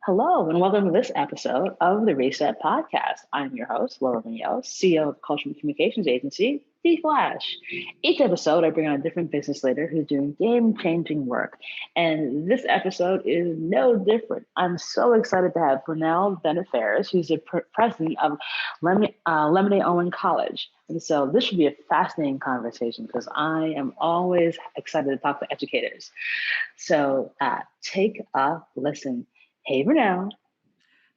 Hello, and welcome to this episode of the Reset Podcast. I'm your host, LeMoyne-Owen, CEO of Cultural Communications Agency, The Flash. Each episode, I bring on a different business leader who's doing game-changing work. And this episode is no different. I'm so excited to have Vernell Bennett-Fairs, who's the president of LeMoyne-Owen College. And so this should be a fascinating conversation because I am always excited to talk to educators. So take a listen. Hey, Vernell.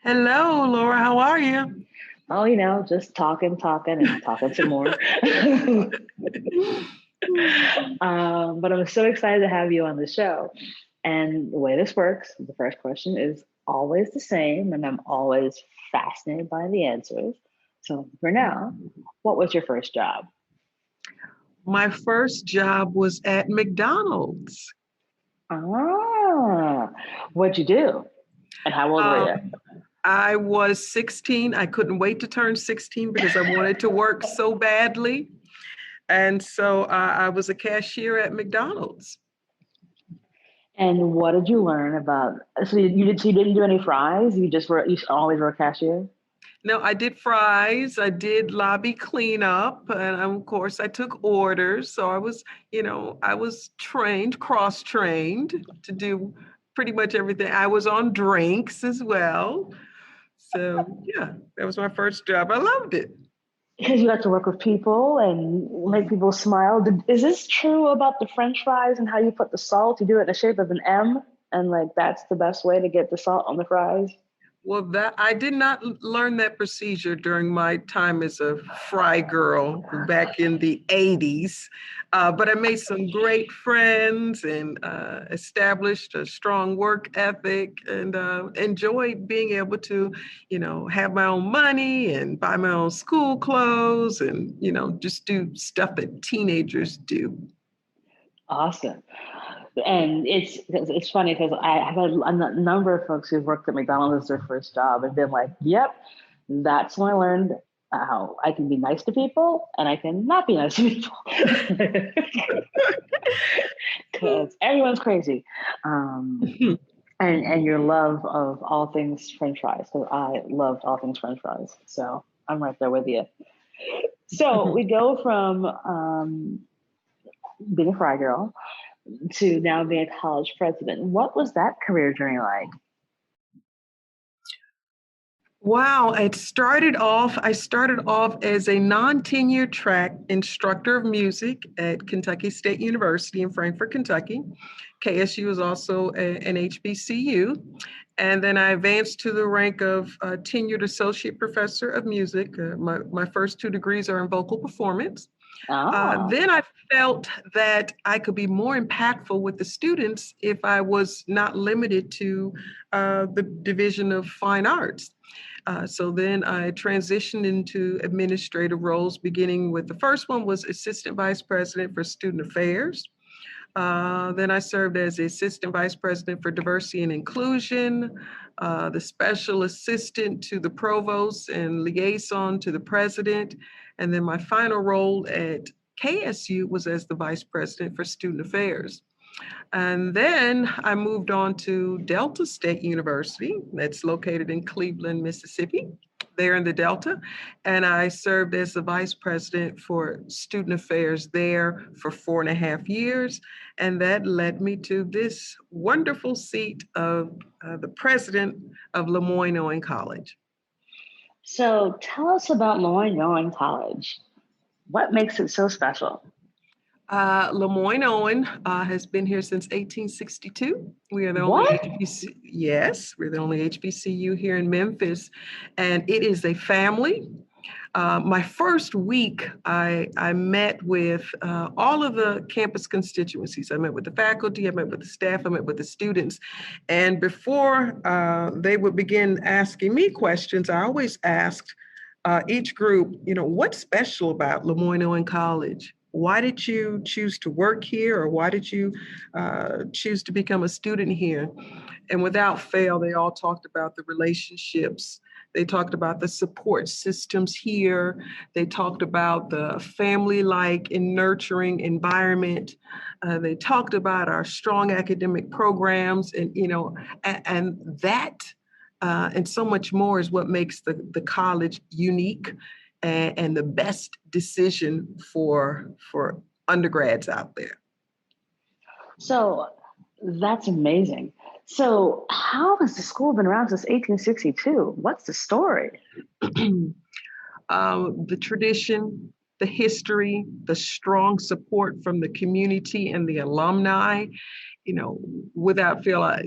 Hello, Laura. How are you? Oh, just talking, and talking some more. But I'm so excited to have you on the show. And the way this works, the first question is always the same, and I'm always fascinated by the answers. So, Vernell, what was your first job? My first job was at McDonald's. What'd you do? And how old were you? I was 16. I couldn't wait to turn 16 because I wanted to work so badly. And so I was a cashier at McDonald's. And what did you learn about? So you didn't do any fries? You always were a cashier? No, I did fries. I did lobby cleanup. And of course, I took orders. So I was cross-trained to do pretty much everything. I was on drinks as well. So yeah, that was my first job. I loved it. Because you got to work with people and make people smile. Is this true about the French fries and how you put the salt? You do it in the shape of an M, and that's the best way to get the salt on the fries? Well, I did not learn that procedure during my time as a fry girl back in the 80s, but I made some great friends and established a strong work ethic and enjoyed being able to, have my own money and buy my own school clothes and, just do stuff that teenagers do. Awesome. And it's funny because I have a number of folks who've worked at McDonald's as their first job and been like, yep, that's when I learned how I can be nice to people and I can not be nice to people. Because everyone's crazy. And your love of all things French fries, because I loved all things French fries. So I'm right there with you. So we go from being a fry girl to now being a college president. What was that career journey like? Wow, I started off as a non-tenure track instructor of music at Kentucky State University in Frankfort, Kentucky. KSU is also an HBCU. And then I advanced to the rank of tenured associate professor of music. My first 2 degrees are in vocal performance. Then I felt that I could be more impactful with the students if I was not limited to the Division of Fine Arts. So then I transitioned into administrative roles, beginning with the first one was Assistant Vice President for Student Affairs. Then I served as the Assistant Vice President for Diversity and Inclusion, the Special Assistant to the Provost and Liaison to the President. And then my final role at KSU was as the Vice President for Student Affairs. And then I moved on to Delta State University, that's located in Cleveland, Mississippi, there in the Delta. And I served as the Vice President for Student Affairs there for 4.5 years. And that led me to this wonderful seat of the President of LeMoyne-Owen College. So tell us about LeMoyne-Owen College. What makes it so special? LeMoyne-Owen has been here since 1862. We are the only HBCU. Yes, we're the only HBCU here in Memphis, and it is a family. My first week, I met with all of the campus constituencies. I met with the faculty, I met with the staff, I met with the students. And before they would begin asking me questions, I always asked each group, what's special about LeMoyne-Owen College? Why did you choose to work here, or why did you choose to become a student here? And without fail, they all talked about the relationships. They talked about the support systems here. They talked about the family-like and nurturing environment. They talked about our strong academic programs, and and that and so much more is what makes the college unique and the best decision for undergrads out there. So that's amazing. So how has the school been around since 1862? What's the story? The tradition, the history, the strong support from the community and the alumni, without fail,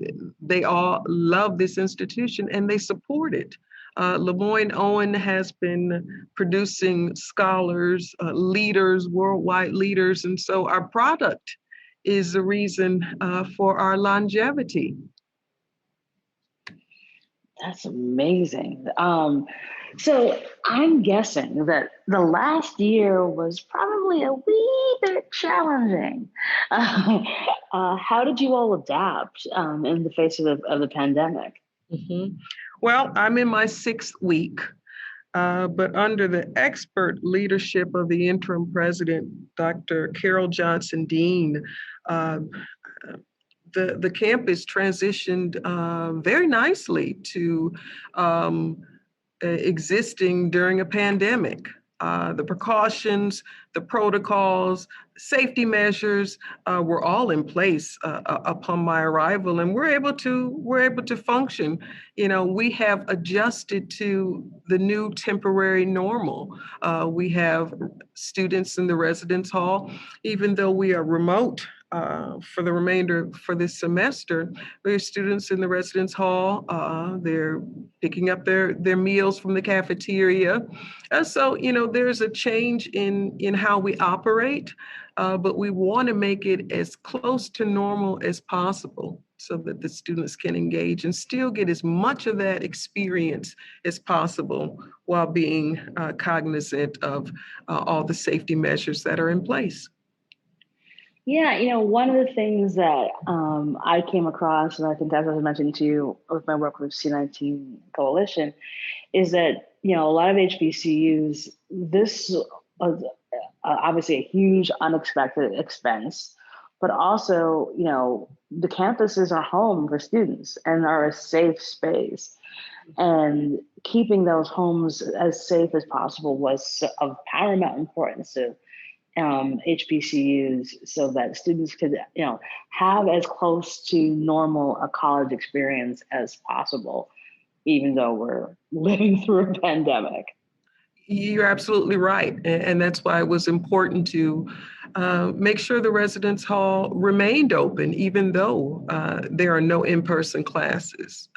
they all love this institution and they support it. LeMoyne-Owen has been producing scholars, leaders, worldwide leaders, and so our product is the reason for our longevity. That's amazing. So I'm guessing that the last year was probably a wee bit challenging. How did you all adapt in the face of the pandemic? Mm-hmm. Well, I'm in my 6th week, but under the expert leadership of the interim president, Dr. Carol Johnson Dean, the campus transitioned very nicely to existing during a pandemic. The precautions, the protocols, safety measures were all in place upon my arrival, and we're able to function. We have adjusted to the new temporary normal. We have students in the residence hall, even though we are remote. For the remainder for this semester, we have students in the residence hall. They're picking up their meals from the cafeteria. So, there's a change in how we operate, but we want to make it as close to normal as possible so that the students can engage and still get as much of that experience as possible while being cognizant of all the safety measures that are in place. Yeah, one of the things that I came across, and I think as I was mentioning to you with my work with C19 Coalition, is that, a lot of HBCUs, this was obviously a huge unexpected expense, but also, the campuses are home for students and are a safe space. And keeping those homes as safe as possible was of paramount importance to HBCUs so that students could, have as close to normal a college experience as possible, even though we're living through a pandemic. You're absolutely right. And that's why it was important to make sure the residence hall remained open, even though there are no in-person classes,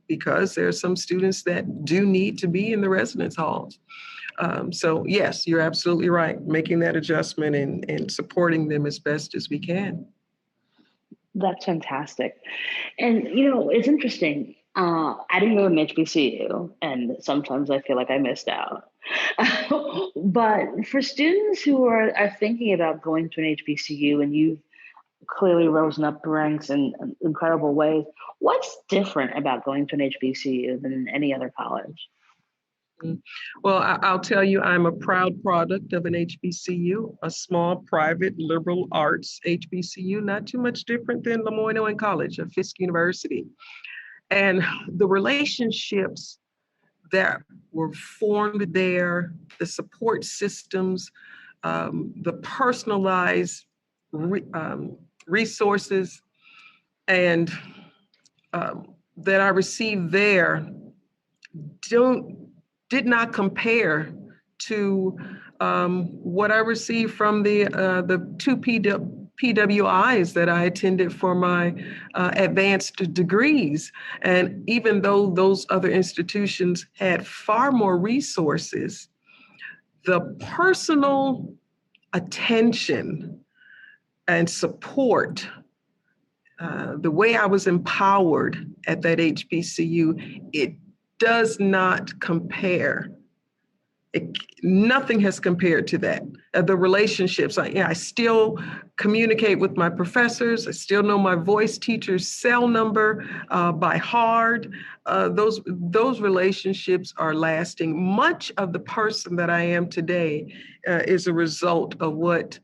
because there are some students that do need to be in the residence halls. So yes, you're absolutely right, making that adjustment and supporting them as best as we can. That's fantastic. And, it's interesting. I didn't go to an HBCU, and sometimes I feel like I missed out. But for students who are thinking about going to an HBCU, and you've clearly risen up the ranks in incredible ways, what's different about going to an HBCU than any other college? Well, I'll tell you, I'm a proud product of an HBCU, a small private liberal arts HBCU, not too much different than LeMoyne-Owen College, a Fisk University. And the relationships that were formed there, the support systems, the personalized resources, and that I received there did not compare to what I received from the two PWIs that I attended for my advanced degrees. And even though those other institutions had far more resources, the personal attention and support, the way I was empowered at that HBCU, it does not compare. Nothing has compared to that. The relationships, I still communicate with my professors. I still know my voice teacher's cell number by heart. Those relationships are lasting. Much of the person that I am today is a result of what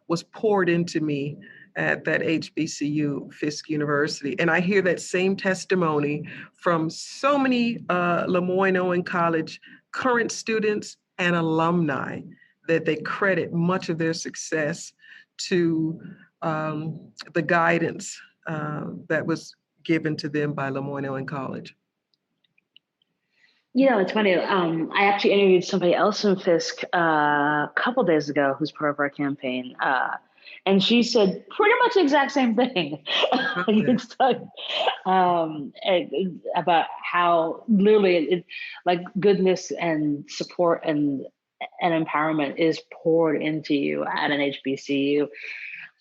was poured into me at that HBCU, Fisk University. And I hear that same testimony from so many LeMoyne-Owen College current students and alumni, that they credit much of their success to the guidance that was given to them by LeMoyne-Owen College. It's funny. I actually interviewed somebody else in Fisk a couple days ago who's part of our campaign. And she said pretty much the exact same thing. It's like, about how literally like goodness and support and empowerment is poured into you at an HBCU.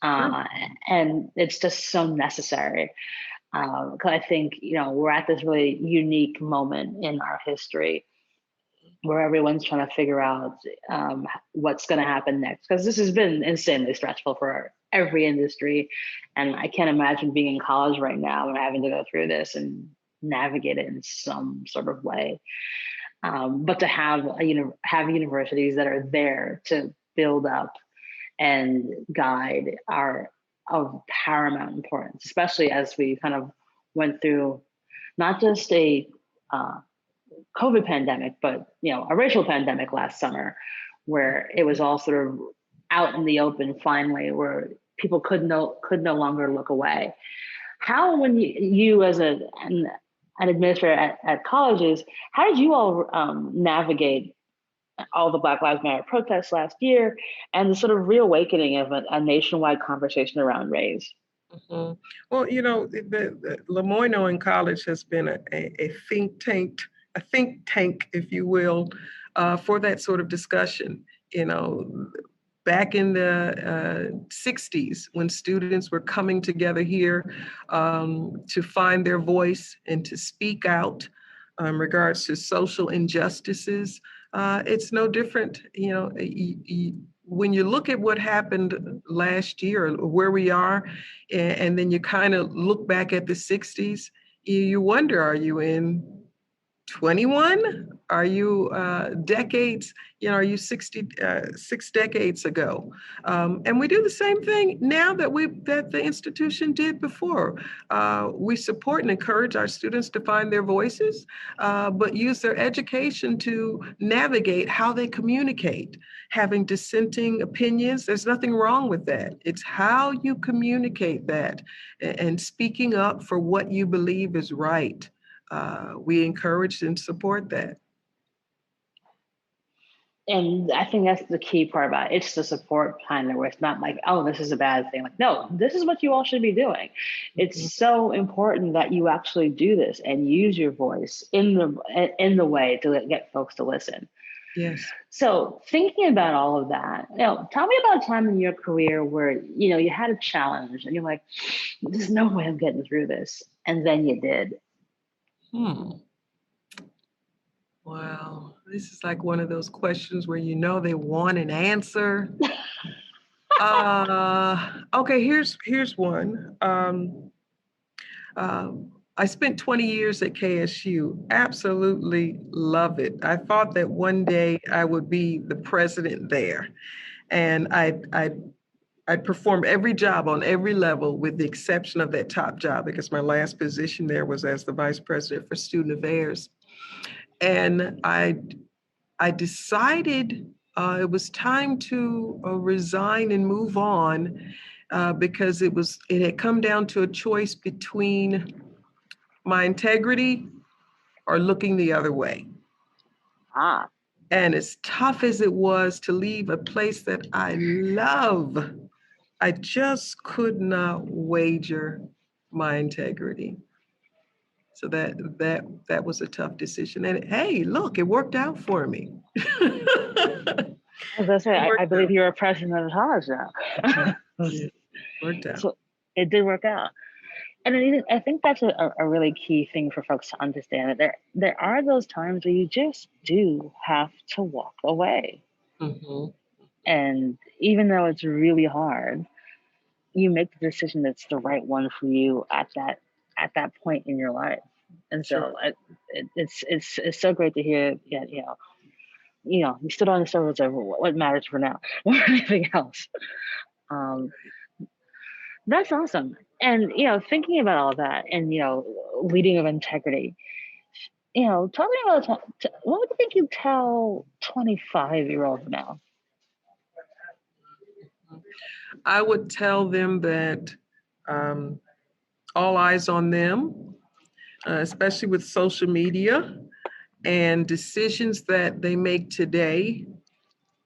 And it's just so necessary. Because I think, we're at this really unique moment in our history where everyone's trying to figure out what's going to happen next. Because this has been insanely stressful for every industry. And I can't imagine being in college right now and having to go through this and navigate it in some sort of way. But to have have universities that are there to build up and guide are of paramount importance, especially as we kind of went through not just a COVID pandemic, but a racial pandemic last summer, where it was all sort of out in the open finally, where people could no longer look away. How, when you as an administrator at colleges, how did you all navigate all the Black Lives Matter protests last year and the sort of reawakening of a nationwide conversation around race? Mm-hmm. Well, the LeMoyne-Owen College has been a think tank, if you will, for that sort of discussion. Back in the 60s, when students were coming together here to find their voice and to speak out in regards to social injustices, it's no different. When you look at what happened last year, where we are, and then you kind of look back at the 60s, you wonder, are you in 21? Are you decades? Are you 6 decades ago? And we do the same thing now that the institution did before. We support and encourage our students to find their voices, but use their education to navigate how they communicate. Having dissenting opinions, there's nothing wrong with that. It's how you communicate that and speaking up for what you believe is right. We encourage and support that. And I think that's the key part about it. It's the support kind of where it's not like, oh, this is a bad thing. Like, no, this is what you all should be doing. It's so important that you actually do this and use your voice in the way to get folks to listen. Yes. So thinking about all of that, tell me about a time in your career where, you had a challenge and you're like, there's no way I'm getting through this. And then you did. Wow, this is like one of those questions where they want an answer. Okay, here's one. I spent 20 years at KSU. Absolutely love it. I thought that one day I would be the president there, and I'd perform every job on every level with the exception of that top job, because my last position there was as the vice president for student affairs. And I decided it was time to resign and move on because it had come down to a choice between my integrity or looking the other way. And as tough as it was to leave a place that I love, I just could not wager my integrity. So that was a tough decision. And hey, look, it worked out for me. As I say, I believe you're a president of the college now. It worked out. So it did work out. And I think that's a really key thing for folks to understand, that there are those times where you just do have to walk away. Mm-hmm. And even though it's really hard, you make the decision that's the right one for you at that point in your life. And so it's so great to hear that, you stood on the shoulders of what matters for now, more than anything else. That's awesome. And, thinking about all that and, leading of integrity, talk to me about what would you think you tell 25-year-olds now? I would tell them that um, all eyes on them, especially with social media, and decisions that they make today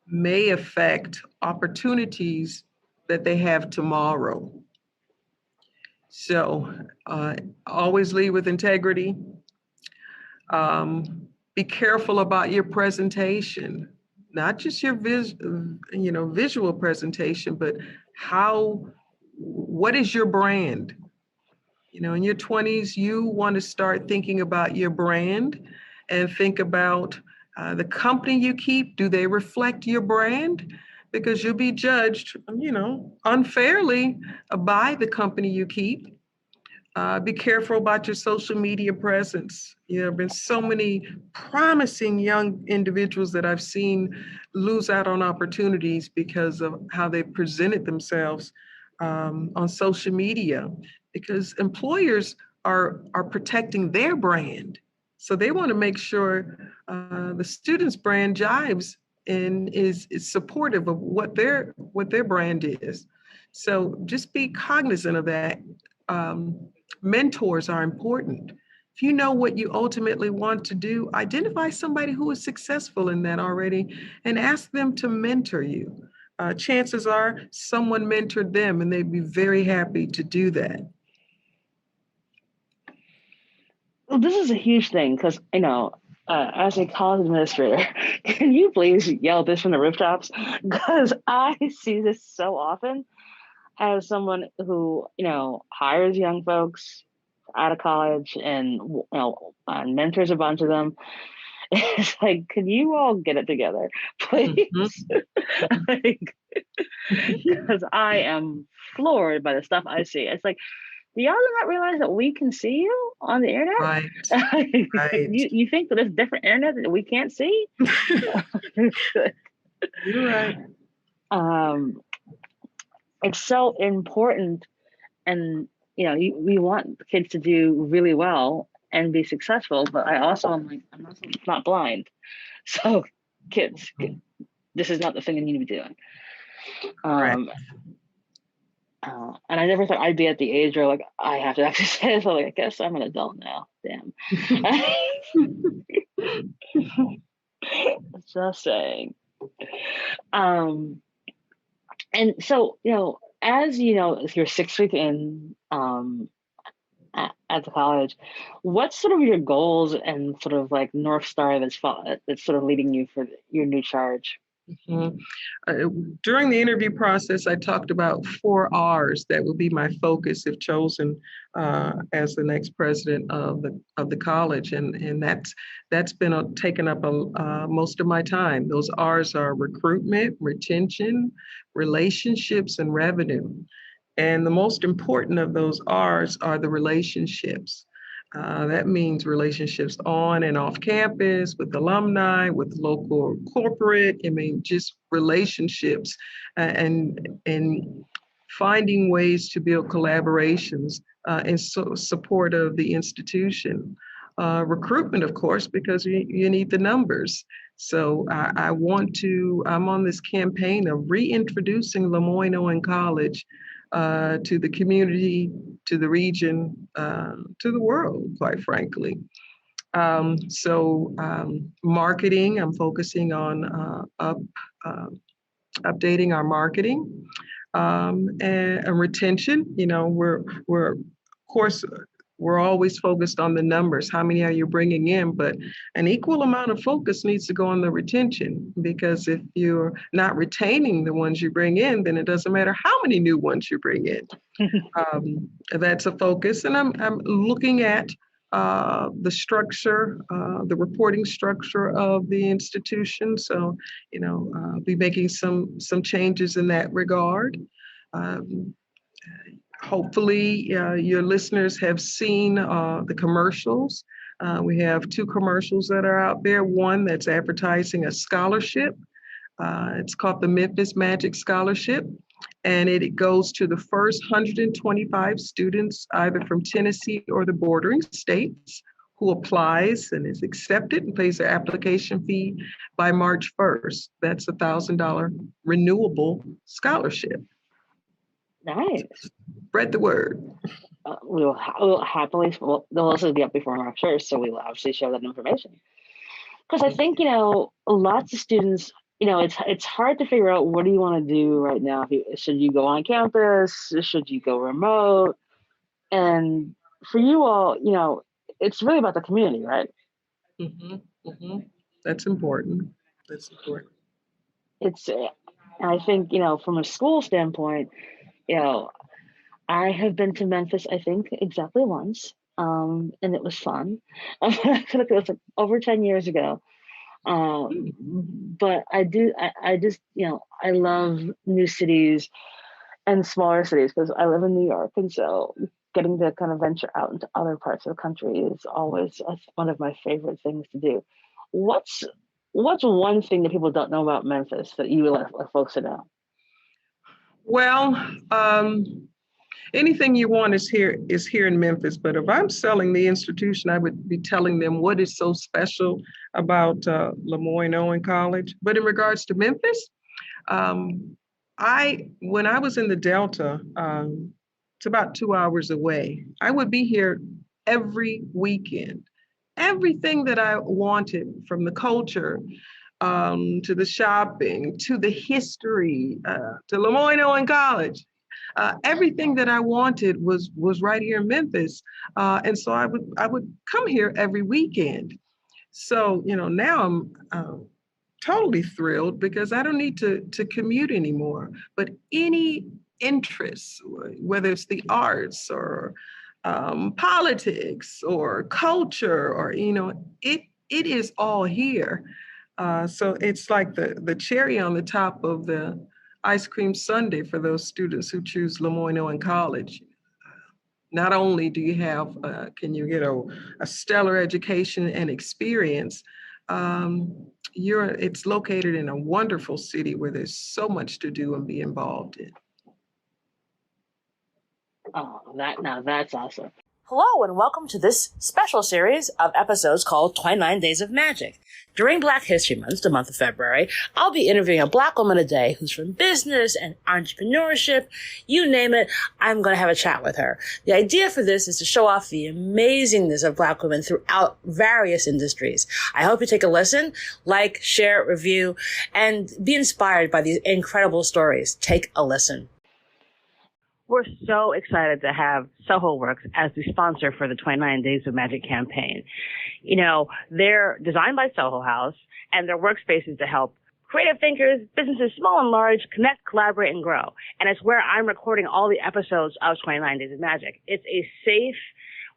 may affect opportunities that they have tomorrow. So always lead with integrity. Be careful about your presentation, not just your visual presentation, but what is your brand? In your 20s, you want to start thinking about your brand and think about the company you keep. Do they reflect your brand? Because you'll be judged, unfairly by the company you keep. Be careful about your social media presence. There have been so many promising young individuals that I've seen lose out on opportunities because of how they presented themselves on social media, because employers are protecting their brand. So they want to make sure the student's brand jives and is supportive of what their brand is. So just be cognizant of that. Mentors are important. If you know what you ultimately want to do, identify somebody who is successful in that already and ask them to mentor you. Chances are someone mentored them and they'd be very happy to do that. Well, this is a huge thing because, as a college administrator, can you please yell this from the rooftops? Because I see this so often as someone who, hires young folks out of college and, mentors a bunch of them. It's like, can you all get it together, please? Because I am floored by the stuff I see. It's like, do y'all not realize that we can see you on the internet? Right. Right. You think that there's different internet that we can't see? You're right. It's so important, and we want kids to do really well and be successful. But I'm also not blind, so kids, this is not the thing you need to be doing. And I never thought I'd be at the age where I have to exercise. So I guess I'm an adult now. Damn. Just saying. And so as if you're 6 weeks in at the college, what's sort of your goals and sort of North Star that's sort of leading you for your new charge? Mm-hmm. During the interview process, I talked about 4 R's that will be my focus if chosen as the next president of the college, and that's been taken up most of my time. Those R's are recruitment, retention, relationships, and revenue. And the most important of those R's are the relationships. That means relationships on and off campus, with alumni, with local corporate. I mean, just relationships and finding ways to build collaborations in support of the institution. Recruitment, of course, because you need the numbers. So I'm on this campaign of reintroducing LeMoyne-Owen College to the community, to the region, to the world, quite frankly. Marketing, I'm focusing on updating our marketing, and retention. We're of course, we're always focused on the numbers. How many are you bringing in? But an equal amount of focus needs to go on the retention, because if you're not retaining the ones you bring in, then it doesn't matter how many new ones you bring in. That's a focus. And I'm looking at the structure, the reporting structure of the institution. So, I'll be making some changes in that regard. Hopefully, your listeners have seen the commercials. We have 2 commercials that are out there. One that's advertising a scholarship. It's called the Memphis Magic Scholarship. And it goes to the first 125 students, either from Tennessee or the bordering states, who applies and is accepted and pays their application fee by March 1st. That's a $1,000 renewable scholarship. Nice. Spread the word. We'll happily, well, they'll also be up before March 1st, so we will obviously share that information. Because I think, lots of students, it's hard to figure out what do you want to do right now. Should you go on campus? Should you go remote? And for you all, it's really about the community, right? Mm-hmm, mm-hmm. That's important. That's important. It's, and I think, from a school standpoint, I have been to Memphis, I think, exactly once, and it was fun. I feel like it was like over 10 years ago. But I just, I love new cities and smaller cities because I live in New York. And so getting to kind of venture out into other parts of the country is always one of my favorite things to do. What's one thing that people don't know about Memphis that you would let folks know? Well, anything you want is here in Memphis. But if I'm selling the institution, I would be telling them what is so special about LeMoyne-Owen College. But in regards to Memphis, when I was in the Delta, it's about 2 hours away. I would be here every weekend. Everything that I wanted, from the culture to the shopping, to the history, to LeMoyne-Owen College. Everything that I wanted was right here in Memphis, and so I would come here every weekend. So now I'm totally thrilled because I don't need to commute anymore. But any interests, whether it's the arts or politics or culture, or it is all here. So it's like the cherry on the top of the ice cream sundae for those students who choose LeMoyne-Owen College. Not only do you have, can you get a stellar education and experience, it's located in a wonderful city where there's so much to do and be involved in. Oh, that's awesome. Hello and welcome to this special series of episodes called 29 Days of Magic. During Black History Month, the month of February, I'll be interviewing a Black woman a day who's from business and entrepreneurship. You name it, I'm going to have a chat with her. The idea for this is to show off the amazingness of Black women throughout various industries. I hope you take a listen, like, share, review, and be inspired by these incredible stories. Take a listen. We're so excited to have Soho Works as the sponsor for the 29 Days of Magic campaign. They're designed by Soho House, and their workspaces to help creative thinkers, businesses small and large, connect, collaborate, and grow. And it's where I'm recording all the episodes of 29 Days of Magic. It's a safe,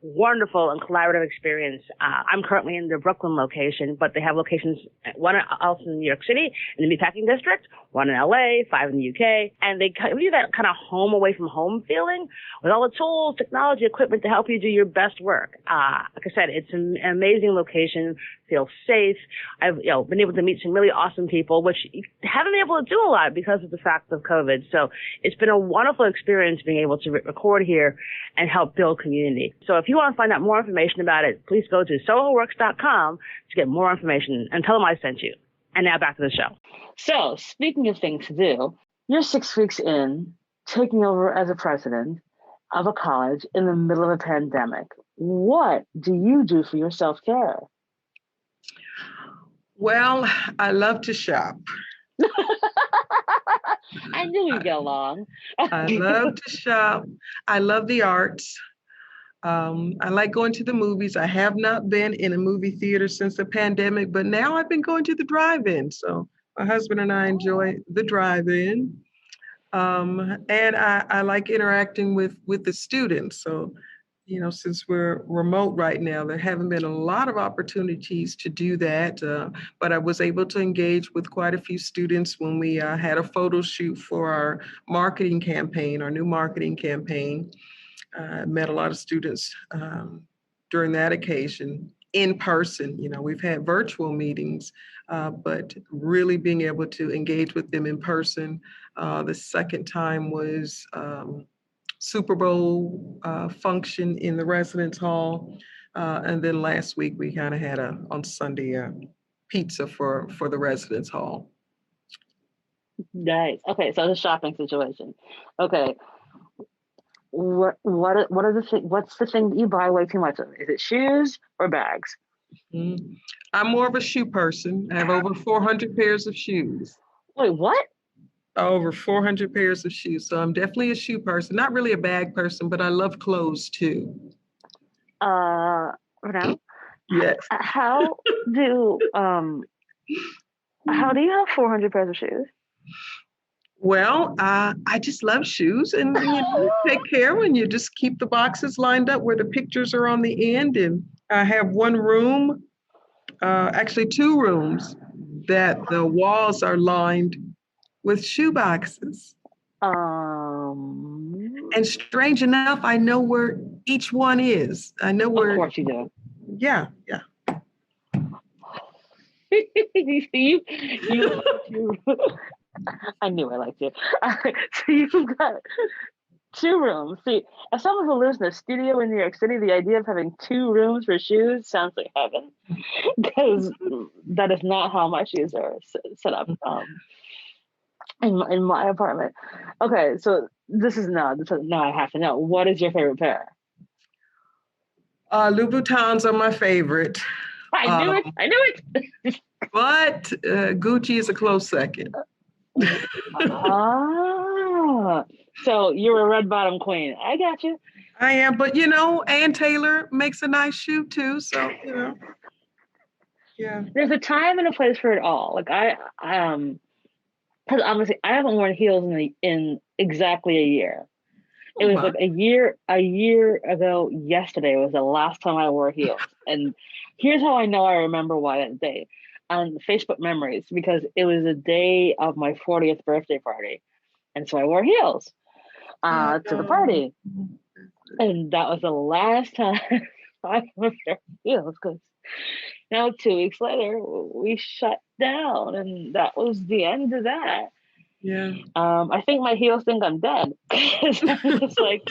wonderful, and collaborative experience. I'm currently in the Brooklyn location, but they have locations, one else in New York City, in the Meatpacking District, one in LA, 5 in the UK, and they give you that kind of home away from home feeling with all the tools, technology, equipment to help you do your best work. Like I said, it's an amazing location, feels safe. I've been able to meet some really awesome people, which you haven't been able to do a lot because of the fact of COVID. So it's been a wonderful experience being able to record here and help build community. So if you want to find out more information about it, please go to sohoworks.com to get more information and tell them I sent you. And now back to the show. So speaking of things to do, you're 6 weeks in, taking over as a president of a college in the middle of a pandemic. What do you do for your self-care? Well, I love to shop. I knew we'd get along. I love to shop. I love the arts. I like going to the movies. I have not been in a movie theater since the pandemic, but now I've been going to the drive-in. So my husband and I enjoy the drive-in. And I like interacting with the students. So, since we're remote right now, there haven't been a lot of opportunities to do that. But I was able to engage with quite a few students when we had a photo shoot for our marketing campaign, our new marketing campaign. Met a lot of students during that occasion in person. We've had virtual meetings, but really being able to engage with them in person The second time was Super Bowl function in the residence hall. And then last week we kind of had on Sunday pizza for the residence hall. Nice. Okay, so the shopping situation. Okay, what's the thing that you buy way too much of? Is it shoes or bags? I'm more of a shoe person. I have over 400 pairs of shoes. Wait, what? Over 400 pairs of shoes. So I'm definitely a shoe person. Not really a bag person, but I love clothes too. Vernell? Yes. How do you have 400 pairs of shoes? Well, I just love shoes, and you take care when you just keep the boxes lined up where the pictures are on the end. And I have one room, actually 2 rooms, that the walls are lined with shoe boxes. And strange enough, I know where each one is. I know where. Of course you do. Yeah. you I knew I liked you. So you've got 2 rooms. See, as someone who lives in a studio in New York City, the idea of having 2 rooms for shoes sounds like heaven, because that is not how my shoes are set up in my apartment. Okay, so now I have to know, what is your favorite pair? Louboutins are my favorite. I knew it. But Gucci is a close second. So you're a red bottom queen. I got you. I am, but Ann Taylor makes a nice shoe too. So yeah. There's a time and a place for it all. Like because honestly, I haven't worn heels in exactly a year. It was like a year ago yesterday was the last time I wore heels. And here's how I know I remember why that day. On Facebook memories, because it was the day of my 40th birthday party. And so I wore heels to the party. And that was the last time I wore heels, because now 2 weeks later, we shut down, and that was the end of that. Yeah. I think my heels think I'm dead. I'm just like,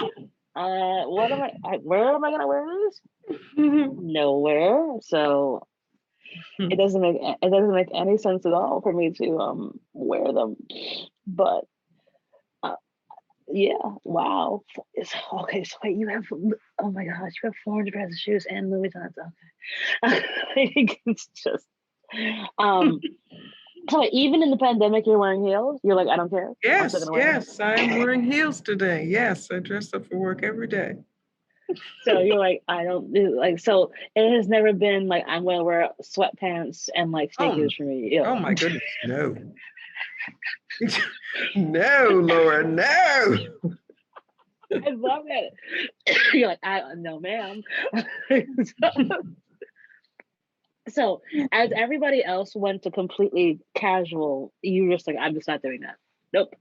where am I going to wear these? Nowhere. So it doesn't make any sense at all for me to wear them. But yeah, wow. Okay, so wait, oh my gosh, you have 400 pairs of shoes and Louis Vuittons. Okay. It's just so even in the pandemic you're wearing heels? You're like, I don't care. Yes, I'm wearing heels today. Yes, I dress up for work every day. So you're like, I don't do, like, so it has never been like, I'm going to wear sweatpants and like sneakers for me. Ew. Oh my goodness, no. No, Laura, no. I love it. You're like, no, ma'am. So as everybody else went to completely casual, you just like, I'm just not doing that. Nope.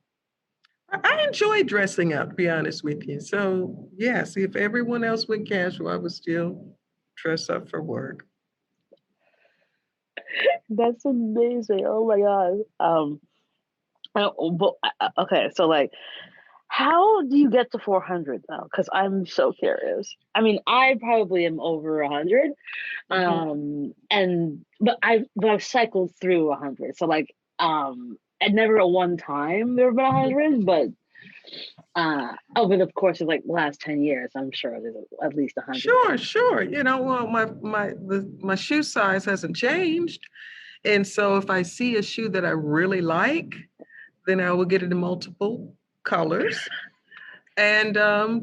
I enjoy dressing up, to be honest with you. So yes, if everyone else went casual, I would still dress up for work. That's amazing. Oh my God. Okay, so like, how do you get to 400 though? Because I'm so curious. I mean, I probably am over 100, but I've cycled through 100. So like, and never at one time there have been 100, but over the course of like the last 10 years, I'm sure there's at least 100. Sure. Well, my shoe size hasn't changed, and so if I see a shoe that I really like, then I will get it in multiple colors. And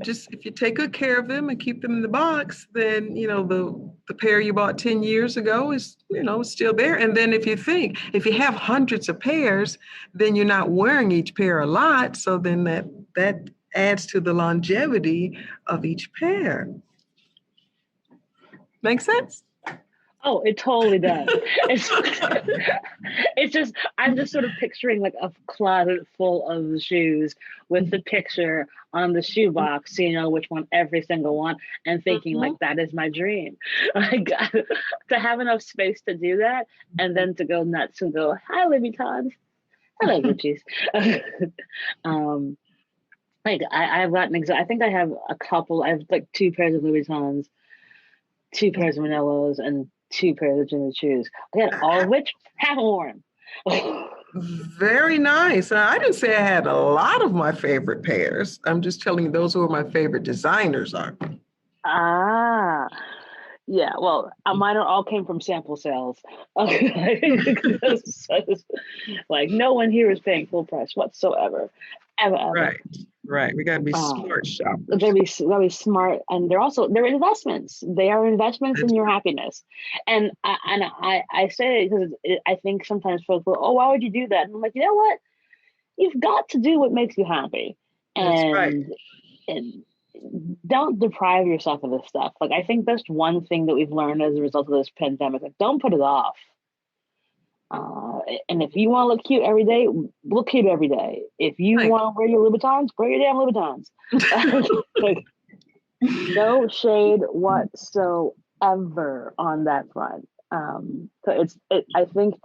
just if you take good care of them and keep them in the box, then the pair you bought 10 years ago is still there. And then if you have hundreds of pairs, then you're not wearing each pair a lot. So then that adds to the longevity of each pair. Make sense? Oh, it totally does. It's just, I'm just sort of picturing like a closet full of shoes with the picture on the shoebox, so you know which one, every single one, and thinking like, that is my dream. Like, to have enough space to do that, and then to go nuts and go, hi, Louis Vuitton. I like Gucci's. Like I've got I think I have a couple. I have like two pairs of Louis Vuittons, two pairs of Manillos, and two pairs of Jimmy Choos. Again, all of which haven't worn. Very nice. I didn't say I had a lot of my favorite pairs. I'm just telling you those who are my favorite designers are. Ah, yeah. Well, mine all came from sample sales. Like no one here is paying full price whatsoever, ever. Right. We got to be smart shoppers. Gotta be smart, and they're investments. They are investments in your happiness. And I say it because I think sometimes folks go, "Oh, why would you do that?" And I'm like, you know what? You've got to do what makes you happy, and don't deprive yourself of this stuff. Like I think that's one thing that we've learned as a result of this pandemic. Like, don't put it off. And if you want to look cute every day, look cute every day. If you want to wear your Louboutins, wear your damn Louboutins. Like, no shade whatsoever on that front. So I think,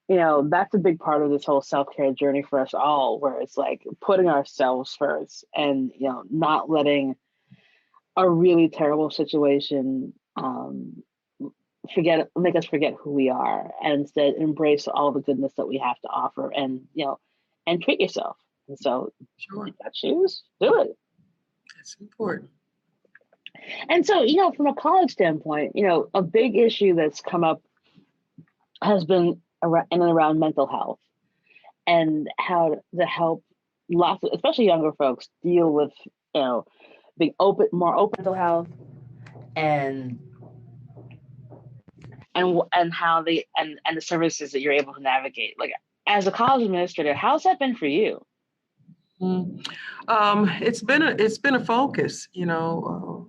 that's a big part of this whole self-care journey for us all, where it's like putting ourselves first and, not letting a really terrible situation make us forget who we are, and instead embrace all the goodness that we have to offer, and and treat yourself. And so, sure, if that choose, do it. That's important. And so, from a college standpoint, a big issue that's come up has been in and around mental health, and how to help lots of, especially younger folks, deal with being more open to health, and how the services that you're able to navigate. Like as a college administrator, how's that been for you? It's been a focus. The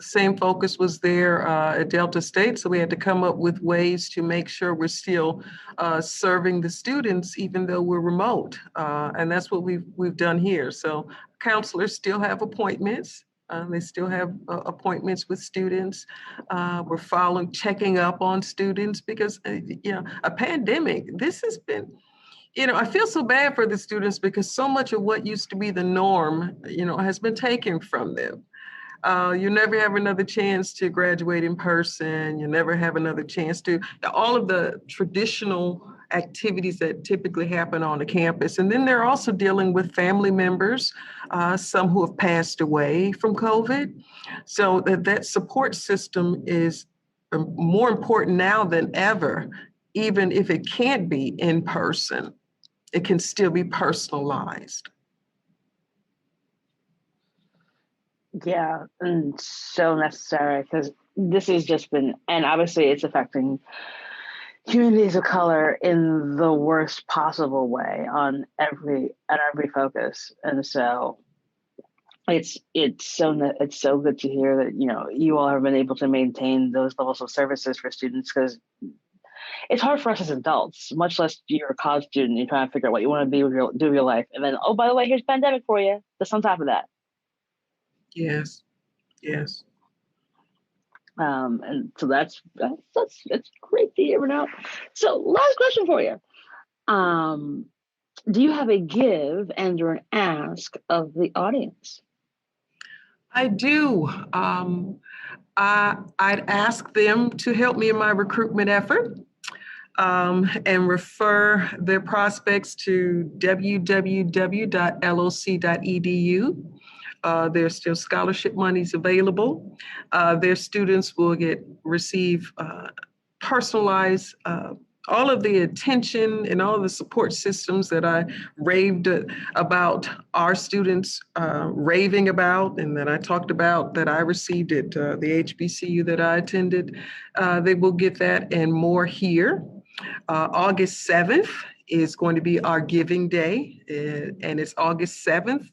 same focus was there at Delta State, so we had to come up with ways to make sure we're still serving the students, even though we're remote, and that's what we've done here. So counselors still have appointments. They still have appointments with students. We're checking up on students because, a pandemic, this has been, I feel so bad for the students because so much of what used to be the norm, has been taken from them. You never have another chance to graduate in person. You never have another chance to all of the traditional activities that typically happen on the campus. And then they're also dealing with family members, some who have passed away from COVID. So that support system is more important now than ever. Even if it can't be in person, it can still be personalized. Yeah, and so necessary, because this has just been, and obviously it's affecting communities of color in the worst possible way on every focus. And so it's so good to hear that you all have been able to maintain those levels of services for students, because it's hard for us as adults, much less you're a college student, you're trying to figure out what you want to do with your life, and then, oh, by the way, here's pandemic for you just on top of that. Yes. And so that's great to hear now. So last question for you. Do you have a give and or an ask of the audience? I do. I'd ask them to help me in my recruitment effort, and refer their prospects to www.loc.edu. There's still scholarship monies available. Their students will receive personalized all of the attention and all of the support systems that I raved about our students raving about, and that I talked about that I received at the HBCU that I attended. They will get that and more here. August 7th is going to be our giving day, and it's August 7th.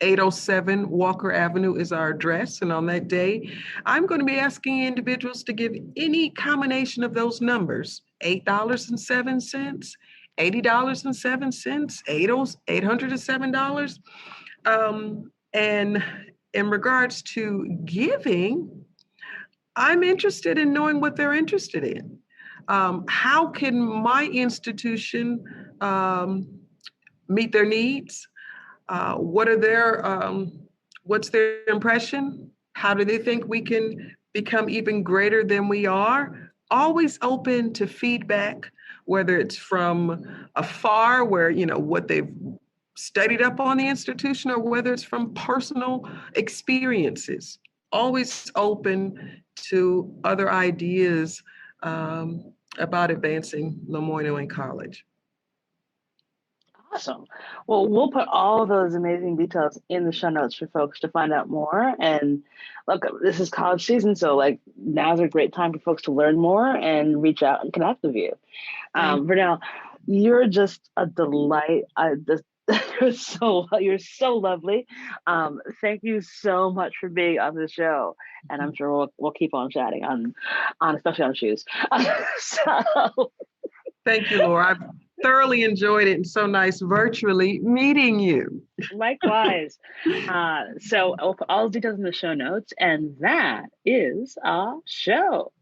807 Walker Avenue is our address. And on that day, I'm going to be asking individuals to give any combination of those numbers, $8.07, $80.07, $807. And in regards to giving, I'm interested in knowing what they're interested in. How can my institution meet their needs? What's their impression? How do they think we can become even greater than we are? Always open to feedback, whether it's from afar, where, what they've studied up on the institution, or whether it's from personal experiences. Always open to other ideas about advancing LeMoyne-Owen College. Awesome. Well, we'll put all of those amazing details in the show notes for folks to find out more. And look, this is college season, so now's a great time for folks to learn more and reach out and connect with you. Vernell, you're just a delight. You're so lovely. Thank you so much for being on the show, and I'm sure we'll keep on chatting on especially on shoes. So. Thank you, Laura. I've thoroughly enjoyed it, and so nice virtually meeting you. Likewise. So I'll put all the details in the show notes, and that is our show.